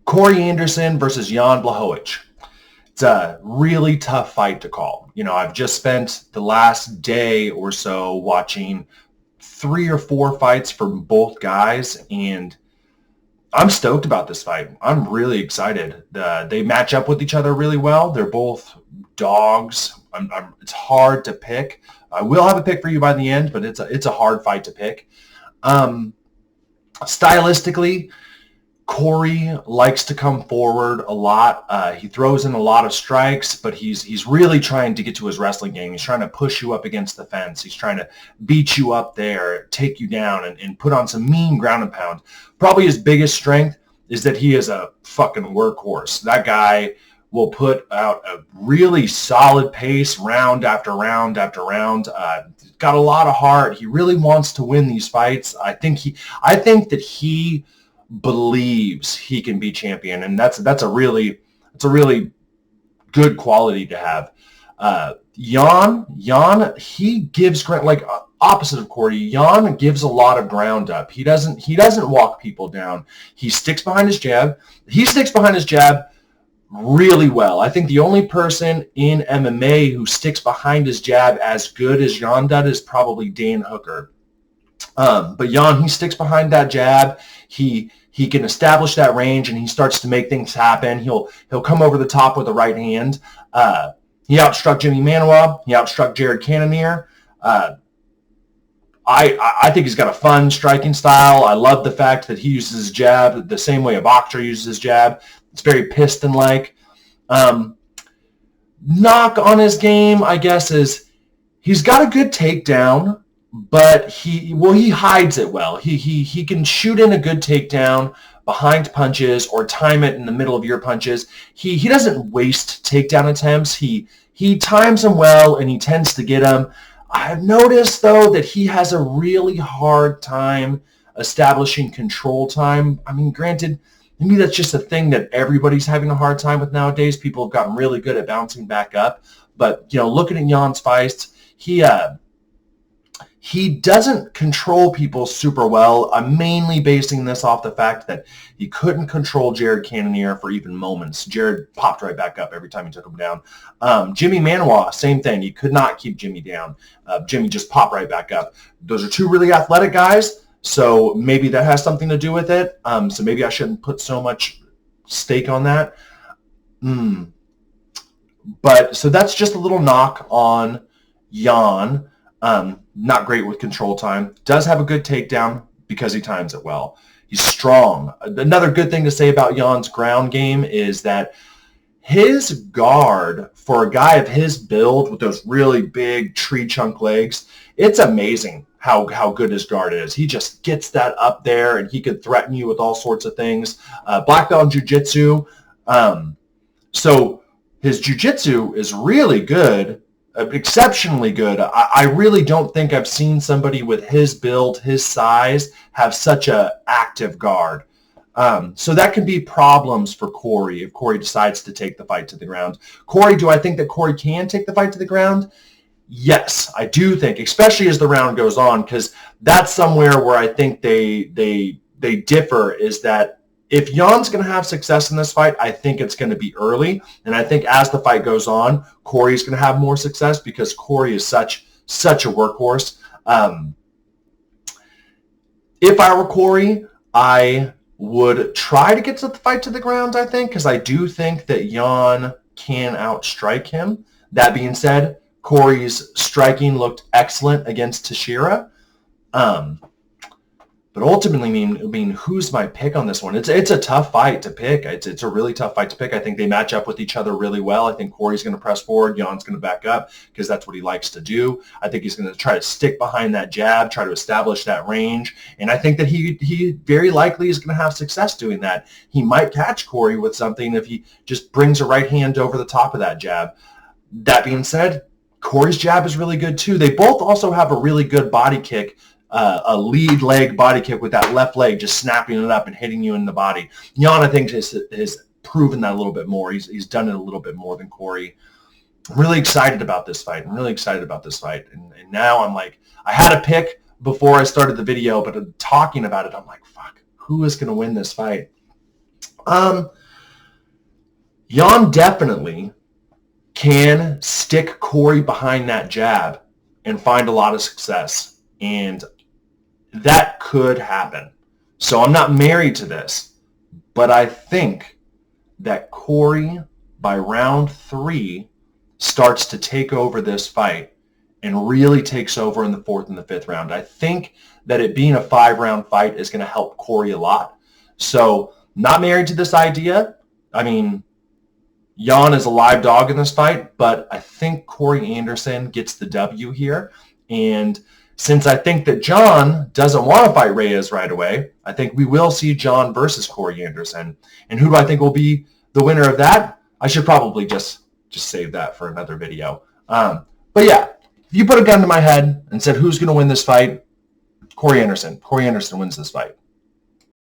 Corey Anderson versus Jan Blachowicz. It's a really tough fight to call. You know, I've just spent the last day or so watching 3 or 4 fights from both guys, and I'm stoked about this fight. I'm really excited. They match up with each other really well. They're both dogs. It's hard to pick. I will have a pick for you by the end, but it's a hard fight to pick. Stylistically, Corey likes to come forward a lot. He throws in a lot of strikes, but he's really trying to get to his wrestling game. He's trying to push you up against the fence. He's trying to beat you up there, take you down, and put on some mean ground and pound. Probably his biggest strength is that he is a fucking workhorse. That guy will put out a really solid pace round after round after round. Got a lot of heart. He really wants to win these fights. I think that he believes he can be champion, and that's a really good quality to have. Jan, he gives like opposite of Corey. Jan gives a lot of ground up. He doesn't walk people down. He sticks behind his jab. He sticks behind his jab really well. I think the only person in MMA who sticks behind his jab as good as Jan does is probably Dan Hooker. But Jan, he sticks behind that jab. He can establish that range, and he starts to make things happen. He'll come over the top with the right hand. He outstruck Jimmy Manuwa. He outstruck Jared Cannonier. I think he's got a fun striking style. I love the fact that he uses his jab the same way a boxer uses his jab. It's very piston-like. Knock on his game, I guess, is he's got a good takedown, but he hides it well. He can shoot in a good takedown behind punches or time it in the middle of your punches. He doesn't waste takedown attempts. He times them well, and he tends to get them. I've noticed, though, that he has a really hard time establishing control time. I mean, granted, maybe that's just a thing that everybody's having a hard time with nowadays. People have gotten really good at bouncing back up. But, you know, looking at Jan's fights, he doesn't control people super well. I'm mainly basing this off the fact that he couldn't control Jared Cannonier for even moments. Jared popped right back up every time he took him down. Jimmy Manuwa, same thing. He could not keep Jimmy down. Jimmy just popped right back up. Those are two really athletic guys, so maybe that has something to do with it. So maybe I shouldn't put so much stake on that. But so that's just a little knock on Jan. Not great with control time. Does have a good takedown because he times it well. He's strong. Another good thing to say about Jan's ground game is that his guard, for a guy of his build with those really big tree chunk legs, it's amazing how good his guard is. He just gets that up there, and he could threaten you with all sorts of things. Black belt in jiu-jitsu. So his jiu-jitsu is really good. Exceptionally good. I really don't think I've seen somebody with his build, his size, have such a active guard. So that can be problems for Corey if Corey decides to take the fight to the ground. Corey, do I think that Corey can take the fight to the ground? Yes, I do think, especially as the round goes on, because that's somewhere where I think they differ, is that if Jan's going to have success in this fight, I think it's going to be early. And I think as the fight goes on, Corey's going to have more success because Corey is such a workhorse. If I were Corey, I would try to get the fight to the ground, I think, because I do think that Jan can outstrike him. That being said, Corey's striking looked excellent against Teixeira. But ultimately, I mean, who's my pick on this one? It's a tough fight to pick. It's a really tough fight to pick. I think they match up with each other really well. I think Corey's going to press forward. Jan's going to back up because that's what he likes to do. I think he's going to try to stick behind that jab, try to establish that range. And I think that he very likely is going to have success doing that. He might catch Corey with something if he just brings a right hand over the top of that jab. That being said, Corey's jab is really good too. They both also have a really good body kick. A lead leg body kick with that left leg just snapping it up and hitting you in the body. Jan, I think, has proven that a little bit more. He's done it a little bit more than Corey. I'm really excited about this fight. And now I'm like, I had a pick before I started the video, but talking about it, I'm like, fuck, who is going to win this fight? Jan definitely can stick Corey behind that jab and find a lot of success. And that could happen. So I'm not married to this, but I think that Corey, by round 3, starts to take over this fight and really takes over in the 4th and the 5th round. I think that it being a 5-round fight is going to help Corey a lot. So not married to this idea. I mean, Jan is a live dog in this fight, but I think Corey Anderson gets the W here. And since I think that Jan doesn't want to fight Reyes right away, I think we will see Jan versus Corey Anderson. And who do I think will be the winner of that? I should probably just save that for another video. But yeah, if you put a gun to my head and said who's going to win this fight, Corey Anderson. Corey Anderson wins this fight.